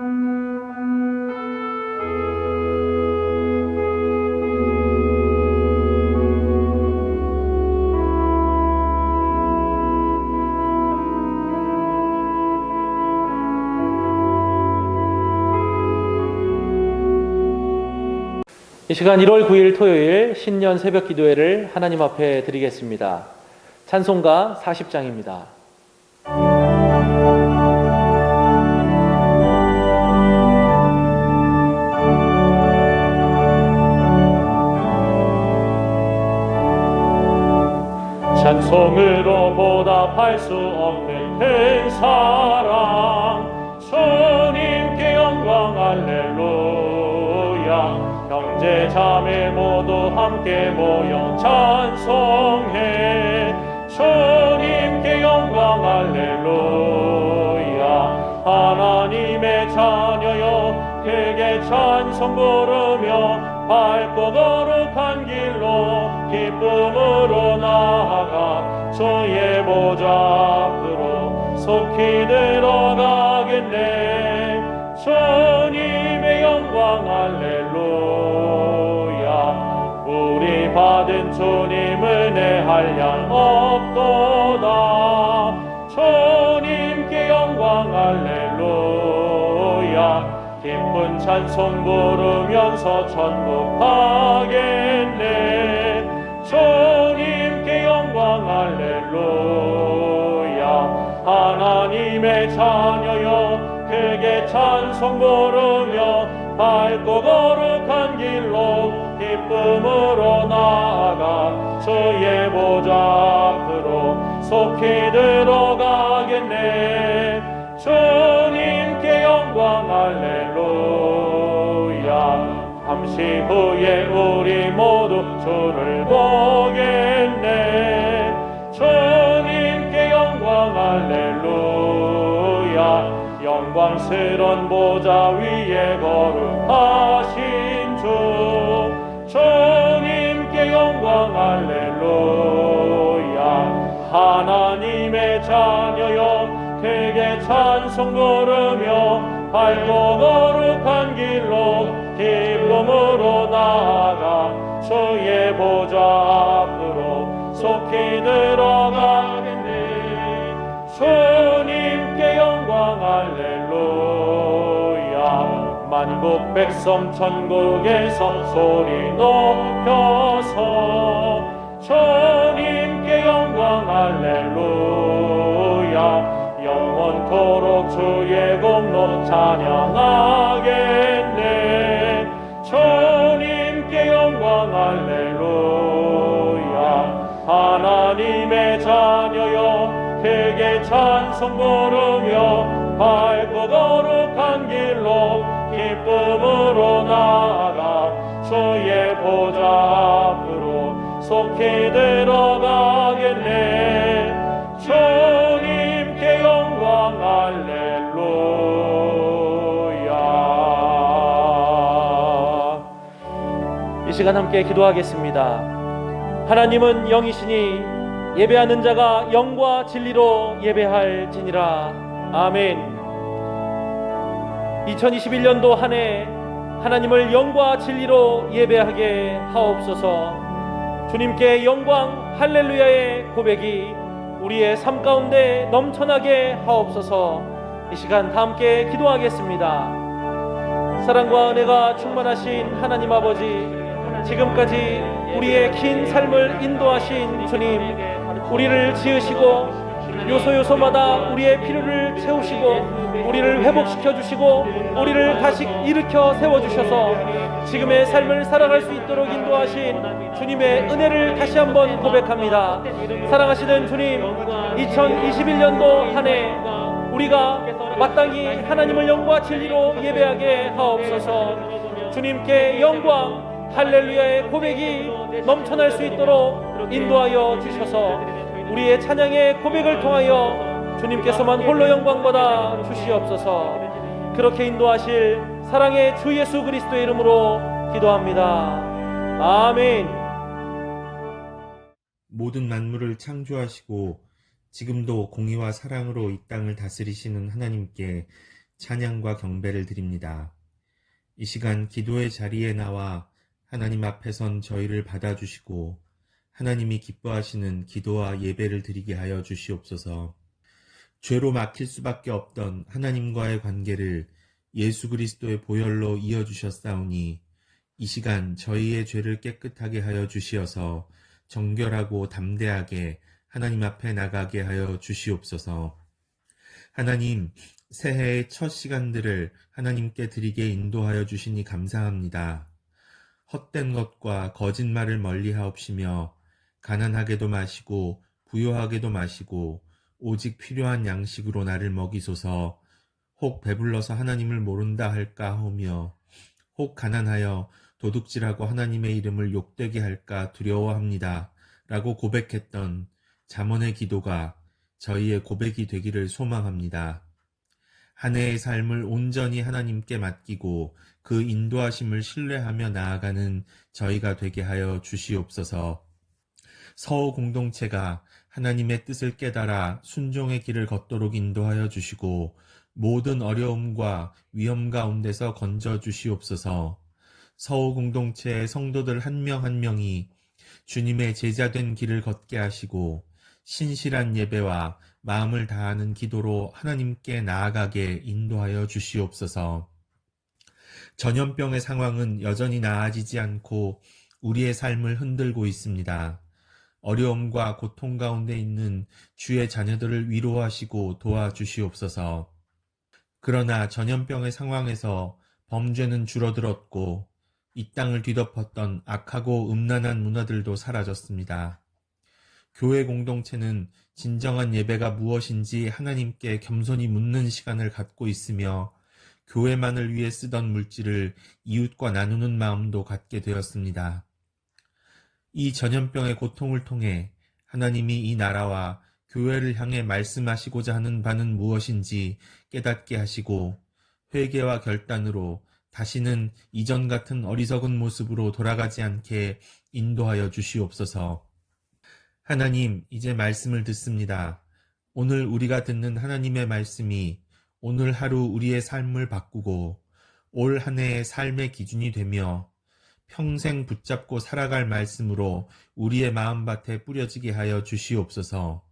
이 시간 1월 9일 토요일 신년 새벽 기도회를 하나님 앞에 드리겠습니다. 찬송가 40장입니다. 찬송으로 보답할 수 없는 큰 사랑, 주님께 영광 할렐루야. 형제 자매 모두 함께 모여 찬송해. 주님께 영광 할렐루야. 하나님의 자녀여 크게 찬송 부르며 밝고 거룩한 길로 기쁨으로 나아가 주의 보좌 앞으로 속히 들어가겠네. 주님의 영광 할렐루야. 우리 받은 주님 은혜 한량 없도다. 주님께 영광 할렐루야. 기쁜 찬송 부르면서 천국 가겠네. 주님께 영광 할렐루야. 하나님의 자녀여 크게 찬송 부르며 밝고 거룩한 길로 기쁨으로 나아가 주의 보좌 앞으로 속히 들어가겠네. 주님께 영광 할렐루야. 잠시 후에 우리 모두 주를 보겠네. 주님께 영광 할렐루야. 영광스런 보좌 위에 거룩하신 주, 주님께 영광 할렐루야. 하나님의 자녀여 크게 찬송 부르며 밝고 거룩한 길로 기쁨으로 나아가 주의 보좌 앞으로 속히 들어가겠네. 주님께 영광 할렐루야. 만국 백성 천국에서 소리 높여서 주님께 영광 할렐루야. 영원토록 주의 공로 찬양하겠네. 주님께 영광 할렐루야. 하나님의 자녀여 크게 찬송 부르며 밝고 거룩한 길로 기쁨으로 나아가 주의 보좌 앞으로 속히 들어가겠네. 주님께 영광 할렐루야. 이 시간 함께 기도하겠습니다. 하나님은 영이시니 예배하는 자가 영과 진리로 예배할지니라. 아멘. 2021년도 한 해 하나님을 영과 진리로 예배하게 하옵소서. 주님께 영광 할렐루야의 고백이 우리의 삶 가운데 넘쳐나게 하옵소서. 이 시간 다 함께 기도하겠습니다. 사랑과 은혜가 충만하신 하나님 아버지, 지금까지 우리의 긴 삶을 인도하신 주님, 우리를 지으시고 요소요소마다 우리의 필요를 채우시고 우리를 회복시켜 주시고 우리를 다시 일으켜 세워주셔서 지금의 삶을 살아갈 수 있도록 인도하신 주님의 은혜를 다시 한번 고백합니다. 사랑하시는 주님, 2021년도 한 해 우리가 마땅히 하나님을 영과 진리로 예배하게 하옵소서. 주님께 영광 할렐루야의 고백이 넘쳐날 수 있도록 인도하여 주셔서 우리의 찬양의 고백을 통하여 주님께서만 홀로 영광 받아 주시옵소서. 그렇게 인도하실 사랑의 주 예수 그리스도의 이름으로 기도합니다. 아멘. 모든 만물을 창조하시고 지금도 공의와 사랑으로 이 땅을 다스리시는 하나님께 찬양과 경배를 드립니다. 이 시간 기도의 자리에 나와 하나님 앞에 선 저희를 받아주시고 하나님이 기뻐하시는 기도와 예배를 드리게 하여 주시옵소서. 죄로 막힐 수밖에 없던 하나님과의 관계를 예수 그리스도의 보혈로 이어주셨사오니 이 시간 저희의 죄를 깨끗하게 하여 주시어서 정결하고 담대하게 하나님 앞에 나가게 하여 주시옵소서. 하나님, 새해의 첫 시간들을 하나님께 드리게 인도하여 주시니 감사합니다. 헛된 것과 거짓말을 멀리하옵시며 가난하게도 마시고 부요하게도 마시고 오직 필요한 양식으로 나를 먹이소서. 혹 배불러서 하나님을 모른다 할까 하며 혹 가난하여 도둑질하고 하나님의 이름을 욕되게 할까 두려워합니다. 라고 고백했던 잠언의 기도가 저희의 고백이 되기를 소망합니다. 한 해의 삶을 온전히 하나님께 맡기고 그 인도하심을 신뢰하며 나아가는 저희가 되게 하여 주시옵소서. 서호 공동체가 하나님의 뜻을 깨달아 순종의 길을 걷도록 인도하여 주시고 모든 어려움과 위험 가운데서 건져 주시옵소서. 서호 공동체의 성도들 한 명 한 명이 주님의 제자된 길을 걷게 하시고 신실한 예배와 마음을 다하는 기도로 하나님께 나아가게 인도하여 주시옵소서. 전염병의 상황은 여전히 나아지지 않고 우리의 삶을 흔들고 있습니다. 어려움과 고통 가운데 있는 주의 자녀들을 위로하시고 도와주시옵소서. 그러나 전염병의 상황에서 범죄는 줄어들었고 이 땅을 뒤덮었던 악하고 음란한 문화들도 사라졌습니다. 교회 공동체는 진정한 예배가 무엇인지 하나님께 겸손히 묻는 시간을 갖고 있으며 교회만을 위해 쓰던 물질을 이웃과 나누는 마음도 갖게 되었습니다. 이 전염병의 고통을 통해 하나님이 이 나라와 교회를 향해 말씀하시고자 하는 바는 무엇인지 깨닫게 하시고 회개와 결단으로 다시는 이전 같은 어리석은 모습으로 돌아가지 않게 인도하여 주시옵소서. 하나님, 이제 말씀을 듣습니다. 오늘 우리가 듣는 하나님의 말씀이 오늘 하루 우리의 삶을 바꾸고 올 한 해의 삶의 기준이 되며 평생 붙잡고 살아갈 말씀으로 우리의 마음밭에 뿌려지게 하여 주시옵소서.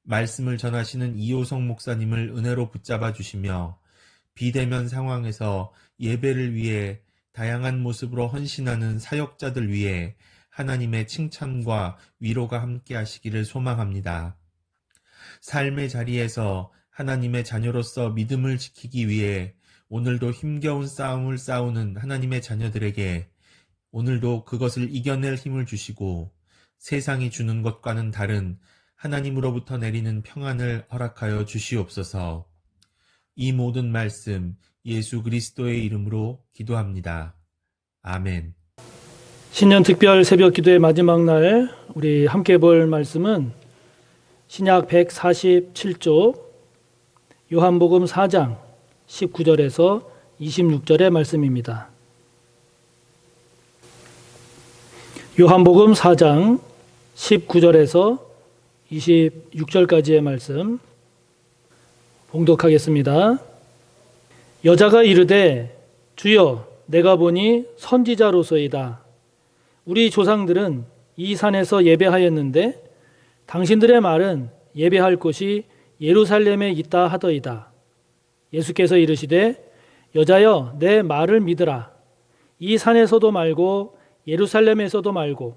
말씀을 전하시는 이호성 목사님을 은혜로 붙잡아 주시며 비대면 상황에서 예배를 위해 다양한 모습으로 헌신하는 사역자들 위해 하나님의 칭찬과 위로가 함께 하시기를 소망합니다. 삶의 자리에서 하나님의 자녀로서 믿음을 지키기 위해 오늘도 힘겨운 싸움을 싸우는 하나님의 자녀들에게 오늘도 그것을 이겨낼 힘을 주시고 세상이 주는 것과는 다른 하나님으로부터 내리는 평안을 허락하여 주시옵소서. 이 모든 말씀 예수 그리스도의 이름으로 기도합니다. 아멘. 신년 특별 새벽 기도의 마지막 날 우리 함께 볼 말씀은 신약 147쪽 요한복음 4장 19절에서 26절의 말씀입니다. 요한복음 4장 19절에서 26절까지의 말씀 봉독하겠습니다. 여자가 이르되 주여 내가 보니 선지자로소이다. 우리 조상들은 이 산에서 예배하였는데 당신들의 말은 예배할 곳이 예루살렘에 있다 하더이다. 예수께서 이르시되 여자여 내 말을 믿으라. 이 산에서도 말고 예루살렘에서도 말고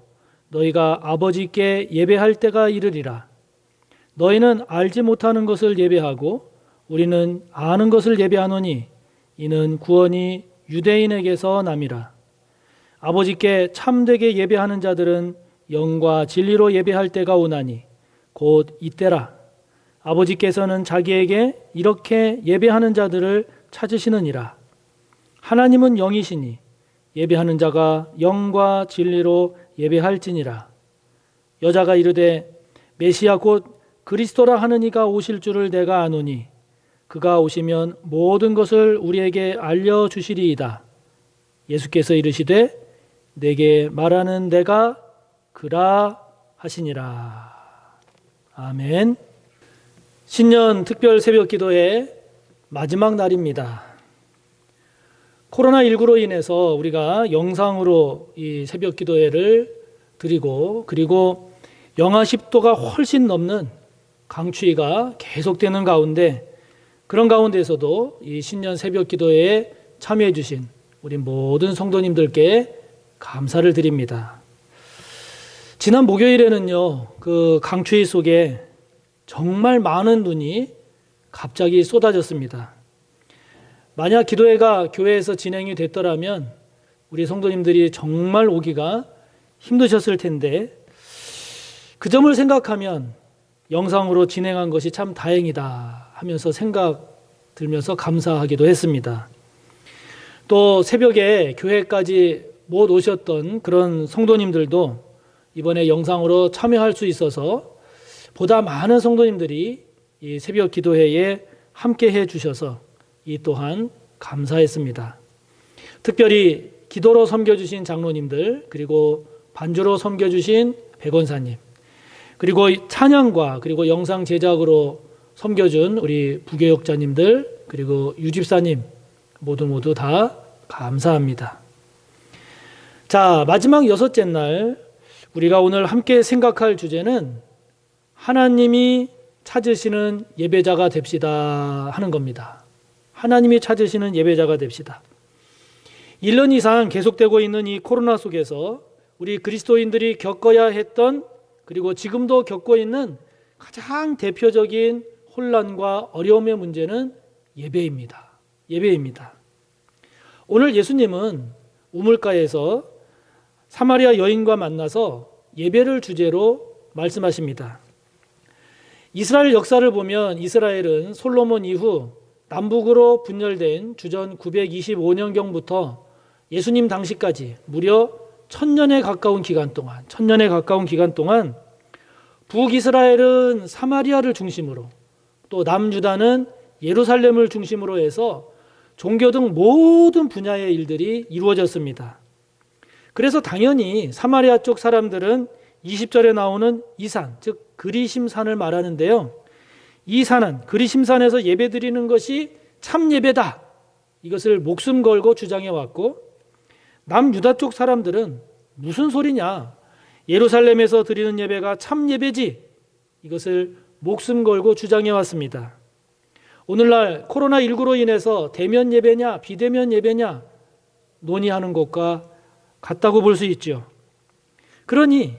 너희가 아버지께 예배할 때가 이르리라. 너희는 알지 못하는 것을 예배하고 우리는 아는 것을 예배하노니 이는 구원이 유대인에게서 남이라. 아버지께 참되게 예배하는 자들은 영과 진리로 예배할 때가 오나니 곧 이때라. 아버지께서는 자기에게 이렇게 예배하는 자들을 찾으시느니라. 하나님은 영이시니 예배하는 자가 영과 진리로 예배할지니라. 여자가 이르되 메시아 곧 그리스도라 하는 이가 오실 줄을 내가 아노니 그가 오시면 모든 것을 우리에게 알려주시리이다. 예수께서 이르시되 내게 말하는 내가 그라 하시니라. 아멘. 신년 특별 새벽 기도의 마지막 날입니다. 코로나19로 인해서 우리가 영상으로 이 새벽 기도회를 드리고, 그리고 영하 10도가 훨씬 넘는 강추위가 계속되는 가운데, 그런 가운데서도 이 신년 새벽 기도회에 참여해 주신 우리 모든 성도님들께 감사를 드립니다. 지난 목요일에는요, 그 강추위 속에 정말 많은 눈이 갑자기 쏟아졌습니다. 만약 기도회가 교회에서 진행이 됐더라면 우리 성도님들이 정말 오기가 힘드셨을 텐데, 그 점을 생각하면 영상으로 진행한 것이 참 다행이다 하면서 생각 들면서 감사하기도 했습니다. 또 새벽에 교회까지 못 오셨던 그런 성도님들도 이번에 영상으로 참여할 수 있어서 보다 많은 성도님들이 이 새벽 기도회에 함께 해 주셔서 이 또한 감사했습니다. 특별히 기도로 섬겨주신 장로님들, 그리고 반주로 섬겨주신 백원사님, 그리고 찬양과 그리고 영상 제작으로 섬겨준 우리 부교역자님들, 그리고 유집사님 모두 다 감사합니다. 자, 마지막 여섯째 날 우리가 오늘 함께 생각할 주제는 하나님이 찾으시는 예배자가 됩시다 하는 겁니다. 하나님이 찾으시는 예배자가 됩시다. 1년 이상 계속되고 있는 이 코로나 속에서 우리 그리스도인들이 겪어야 했던, 그리고 지금도 겪고 있는 가장 대표적인 혼란과 어려움의 문제는 예배입니다. 예배입니다. 오늘 예수님은 우물가에서 사마리아 여인과 만나서 예배를 주제로 말씀하십니다. 이스라엘 역사를 보면 이스라엘은 솔로몬 이후 남북으로 분열된 주전 925년경부터 예수님 당시까지 무려 1000년에 가까운 기간 동안 북이스라엘은 사마리아를 중심으로, 또 남유다는 예루살렘을 중심으로 해서 종교 등 모든 분야의 일들이 이루어졌습니다. 그래서 당연히 사마리아 쪽 사람들은 20절에 나오는 이 산, 즉 그리심산을 말하는데요. 이 산은 그리심산에서 예배드리는 것이 참 예배다, 이것을 목숨 걸고 주장해 왔고, 남유다 쪽 사람들은 무슨 소리냐, 예루살렘에서 드리는 예배가 참 예배지, 이것을 목숨 걸고 주장해 왔습니다. 오늘날 코로나19로 인해서 대면 예배냐 비대면 예배냐 논의하는 것과 같다고 볼 수 있죠. 그러니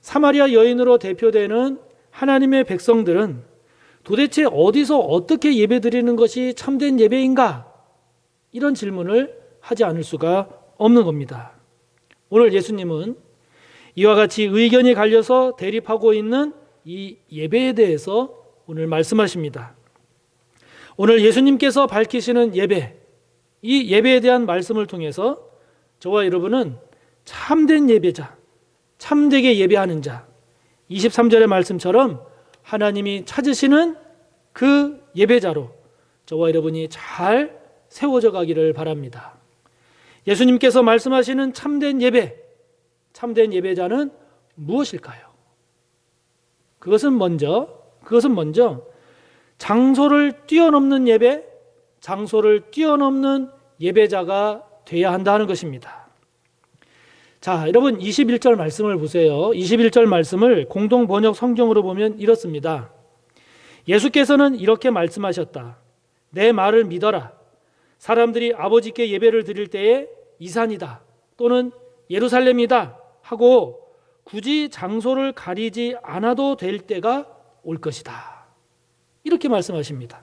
사마리아 여인으로 대표되는 하나님의 백성들은 도대체 어디서 어떻게 예배드리는 것이 참된 예배인가? 이런 질문을 하지 않을 수가 없는 겁니다. 오늘 예수님은 이와 같이 의견이 갈려서 대립하고 있는 이 예배에 대해서 오늘 말씀하십니다. 오늘 예수님께서 밝히시는 예배, 이 예배에 대한 말씀을 통해서 저와 여러분은 참된 예배자, 참되게 예배하는 자, 23절의 말씀처럼 하나님이 찾으시는 그 예배자로 저와 여러분이 잘 세워져 가기를 바랍니다. 예수님께서 말씀하시는 참된 예배, 참된 예배자는 무엇일까요? 그것은 먼저 장소를 뛰어넘는 예배, 장소를 뛰어넘는 예배자가 돼야 한다는 것입니다. 자, 여러분 21절 말씀을 보세요. 21절 말씀을 공동 번역 성경으로 보면 이렇습니다. 예수께서는 이렇게 말씀하셨다. 내 말을 믿어라. 사람들이 아버지께 예배를 드릴 때에 이 산이다 또는 예루살렘이다 하고 굳이 장소를 가리지 않아도 될 때가 올 것이다. 이렇게 말씀하십니다.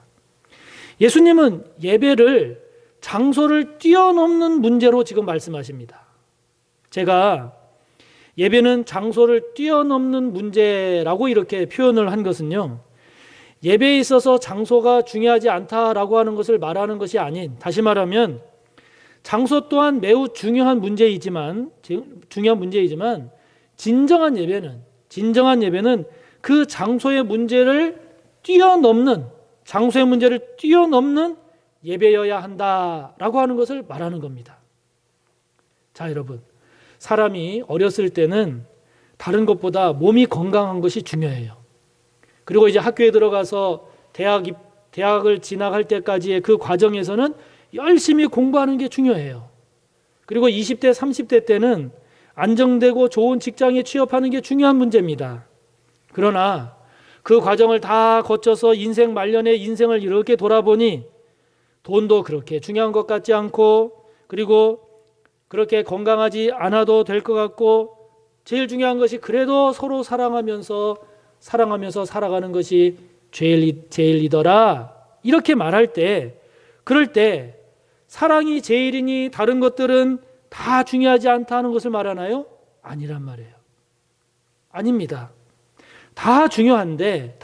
예수님은 예배를 장소를 뛰어넘는 문제로 지금 말씀하십니다. 제가 예배는 장소를 뛰어넘는 문제라고 이렇게 표현을 한 것은요, 예배에 있어서 장소가 중요하지 않다라고 하는 것을 말하는 것이 아닌, 다시 말하면 장소 또한 매우 중요한 문제이지만 진정한 예배는 그 장소의 문제를 뛰어넘는 예배여야 한다라고 하는 것을 말하는 겁니다. 자, 여러분, 사람이 어렸을 때는 다른 것보다 몸이 건강한 것이 중요해요. 그리고 이제 학교에 들어가서 대학 대학을 진학할 때까지의 그 과정에서는 열심히 공부하는 게 중요해요. 그리고 20대, 30대 때는 안정되고 좋은 직장에 취업하는 게 중요한 문제입니다. 그러나 그 과정을 다 거쳐서 인생 말년에 인생을 이렇게 돌아보니 돈도 그렇게 중요한 것 같지 않고, 그리고 그렇게 건강하지 않아도 될 것 같고, 제일 중요한 것이 그래도 서로 사랑하면서 살아가는 것이 제일이더라. 이렇게 말할 때, 그럴 때 사랑이 제일이니 다른 것들은 다 중요하지 않다는 것을 말하나요? 아니란 말이에요. 아닙니다. 다 중요한데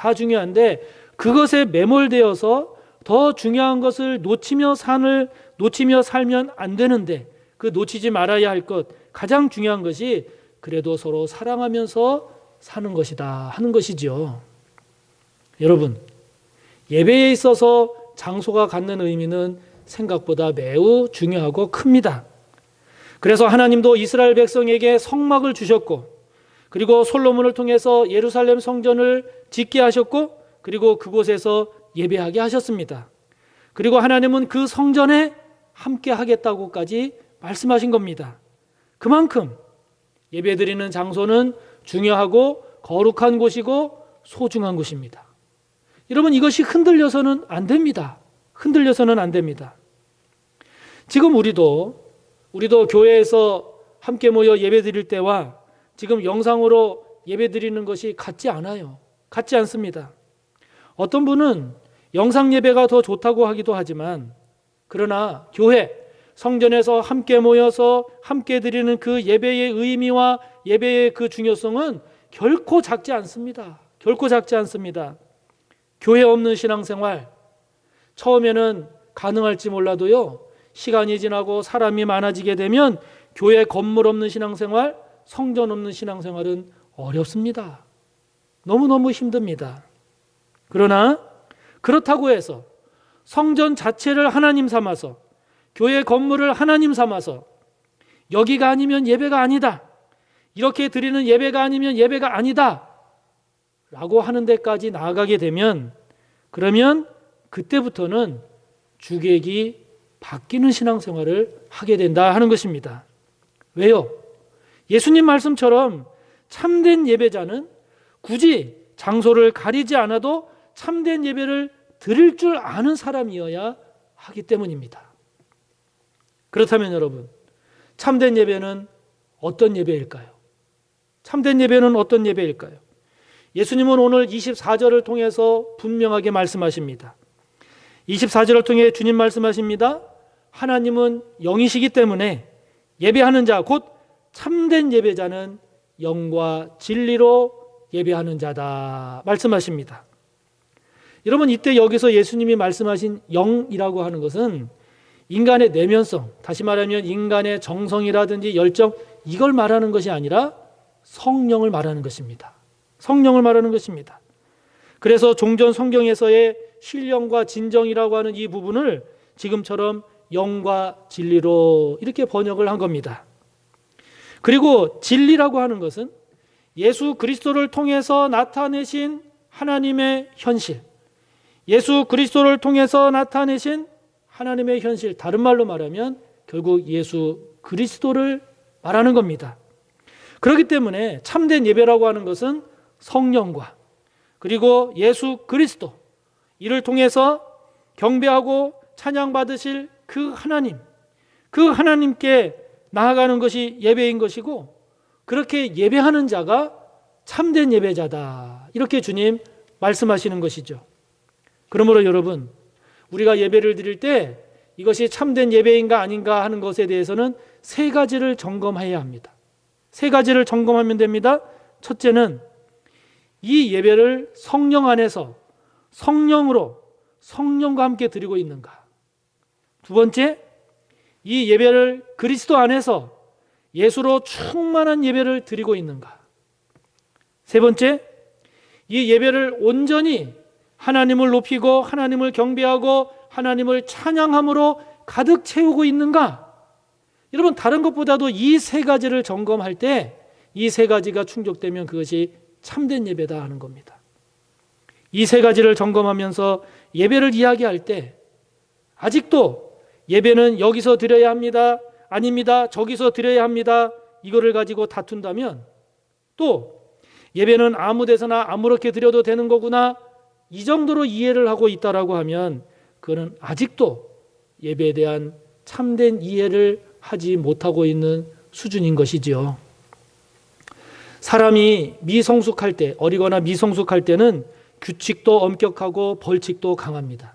그것에 매몰되어서 더 중요한 것을 놓치며 살면 안 되는데, 그 놓치지 말아야 할 것, 가장 중요한 것이 그래도 서로 사랑하면서 사는 것이다 하는 것이죠. 여러분, 예배에 있어서 장소가 갖는 의미는 생각보다 매우 중요하고 큽니다. 그래서 하나님도 이스라엘 백성에게 성막을 주셨고, 그리고 솔로몬을 통해서 예루살렘 성전을 짓게 하셨고, 그리고 그곳에서 예배하게 하셨습니다. 그리고 하나님은 그 성전에 함께 하겠다고까지 말씀하신 겁니다. 그만큼 예배드리는 장소는 중요하고 거룩한 곳이고 소중한 곳입니다. 여러분, 이것이 흔들려서는 안 됩니다. 지금 우리도 교회에서 함께 모여 예배드릴 때와 지금 영상으로 예배드리는 것이 같지 않아요. 같지 않습니다. 어떤 분은 영상 예배가 더 좋다고 하기도 하지만, 그러나 교회, 성전에서 함께 모여서 함께 드리는 그 예배의 의미와 예배의 그 중요성은 결코 작지 않습니다. 교회 없는 신앙생활, 처음에는 가능할지 몰라도요, 시간이 지나고 사람이 많아지게 되면 교회 건물 없는 신앙생활, 성전 없는 신앙생활은 어렵습니다. 너무너무 힘듭니다. 그러나 그렇다고 해서 성전 자체를 하나님 삼아서, 교회 건물을 하나님 삼아서 여기가 아니면 예배가 아니다, 이렇게 드리는 예배가 아니면 예배가 아니다 라고 하는 데까지 나아가게 되면, 그러면 그때부터는 주객이 바뀌는 신앙생활을 하게 된다 하는 것입니다. 왜요? 예수님 말씀처럼 참된 예배자는 굳이 장소를 가리지 않아도 참된 예배를 드릴 줄 아는 사람이어야 하기 때문입니다. 그렇다면 여러분, 참된 예배는 어떤 예배일까요? 예수님은 오늘 24절을 통해서 분명하게 말씀하십니다. 24절을 통해 주님 말씀하십니다. 하나님은 영이시기 때문에 예배하는 자, 곧 참된 예배자는 영과 진리로 예배하는 자다 말씀하십니다. 여러분, 이때 여기서 예수님이 말씀하신 영이라고 하는 것은 인간의 내면성, 다시 말하면 인간의 정성이라든지 열정, 이걸 말하는 것이 아니라 성령을 말하는 것입니다. 그래서 종전 성경에서의 신령과 진정이라고 하는 이 부분을 지금처럼 영과 진리로 이렇게 번역을 한 겁니다. 그리고 진리라고 하는 것은 예수 그리스도를 통해서 나타내신 하나님의 현실, 예수 그리스도를 통해서 나타내신 하나님의 현실, 다른 말로 말하면 결국 예수 그리스도를 말하는 겁니다. 그렇기 때문에 참된 예배라고 하는 것은 성령과 그리고 예수 그리스도, 이를 통해서 경배하고 찬양받으실 그 하나님께 나아가는 것이 예배인 것이고, 그렇게 예배하는 자가 참된 예배자다, 이렇게 주님 말씀하시는 것이죠. 그러므로 여러분, 우리가 예배를 드릴 때 이것이 참된 예배인가 아닌가 하는 것에 대해서는 세 가지를 점검해야 합니다. 세 가지를 점검하면 됩니다. 첫째는 이 예배를 성령 안에서 성령과 함께 드리고 있는가. 두 번째, 이 예배를 그리스도 안에서 예수로 충만한 예배를 드리고 있는가. 세 번째, 이 예배를 온전히 하나님을 높이고 하나님을 경배하고 하나님을 찬양함으로 가득 채우고 있는가. 여러분, 다른 것보다도 이 세 가지를 점검할 때 이 세 가지가 충족되면 그것이 참된 예배다 하는 겁니다. 이 세 가지를 점검하면서 예배를 이야기할 때 아직도 예배는 여기서 드려야 합니다, 아닙니다, 저기서 드려야 합니다, 이거를 가지고 다툰다면, 또 예배는 아무 데서나 아무렇게 드려도 되는 거구나, 이 정도로 이해를 하고 있다라고 하면 그거는 아직도 예배에 대한 참된 이해를 하지 못하고 있는 수준인 것이지요. 사람이 미성숙할 때, 어리거나 미성숙할 때는 규칙도 엄격하고 벌칙도 강합니다.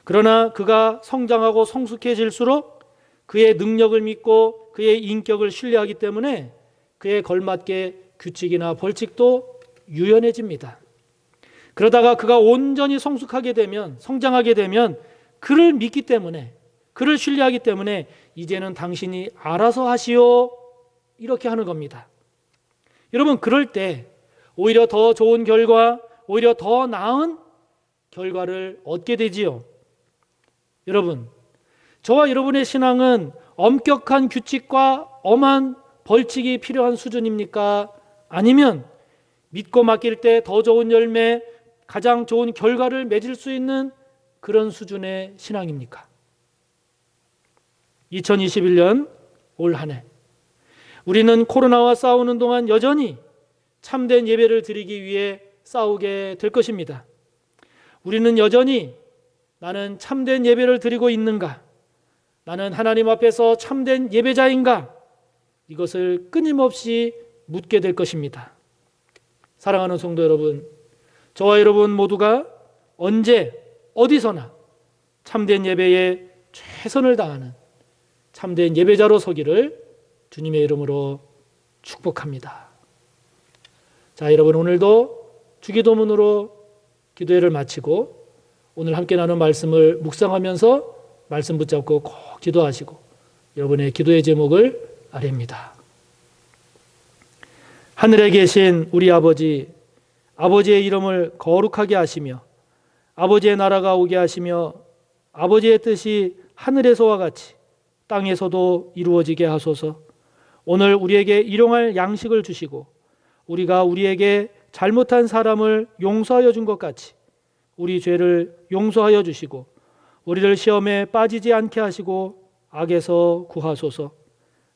그러나 그가 성장하고 성숙해질수록 그의 능력을 믿고 그의 인격을 신뢰하기 때문에 그에 걸맞게 규칙이나 벌칙도 유연해집니다. 그러다가 그가 온전히 성숙하게 되면, 성장하게 되면 그를 믿기 때문에, 그를 신뢰하기 때문에 이제는 당신이 알아서 하시오, 이렇게 하는 겁니다. 여러분, 그럴 때 오히려 더 좋은 결과, 오히려 더 나은 결과를 얻게 되지요. 여러분, 저와 여러분의 신앙은 엄격한 규칙과 엄한 벌칙이 필요한 수준입니까? 아니면 믿고 맡길 때 더 좋은 열매, 가장 좋은 결과를 맺을 수 있는 그런 수준의 신앙입니까? 2021년 올 한 해 우리는 코로나와 싸우는 동안 여전히 참된 예배를 드리기 위해 싸우게 될 것입니다. 우리는 여전히 나는 참된 예배를 드리고 있는가? 나는 하나님 앞에서 참된 예배자인가? 이것을 끊임없이 묻게 될 것입니다. 사랑하는 성도 여러분, 저와 여러분 모두가 언제 어디서나 참된 예배에 최선을 다하는 참된 예배자로 서기를 주님의 이름으로 축복합니다. 자, 여러분, 오늘도 주기도문으로 기도회를 마치고 오늘 함께 나눈 말씀을 묵상하면서 말씀 붙잡고 꼭 기도하시고 여러분의 기도의 제목을 아뢰입니다. 하늘에 계신 우리 아버지, 아버지의 이름을 거룩하게 하시며 아버지의 나라가 오게 하시며 아버지의 뜻이 하늘에서와 같이 땅에서도 이루어지게 하소서. 오늘 우리에게 일용할 양식을 주시고 우리가 우리에게 잘못한 사람을 용서하여 준 것 같이 우리 죄를 용서하여 주시고 우리를 시험에 빠지지 않게 하시고 악에서 구하소서.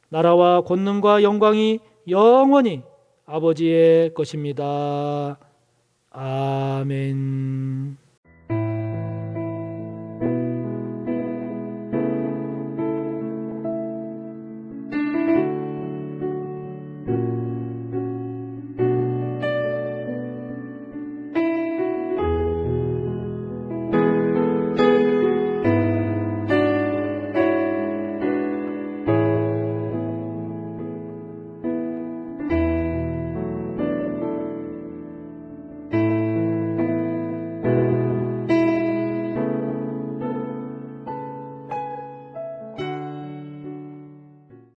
나라와 권능과 영광이 영원히 아버지의 것입니다. 아멘.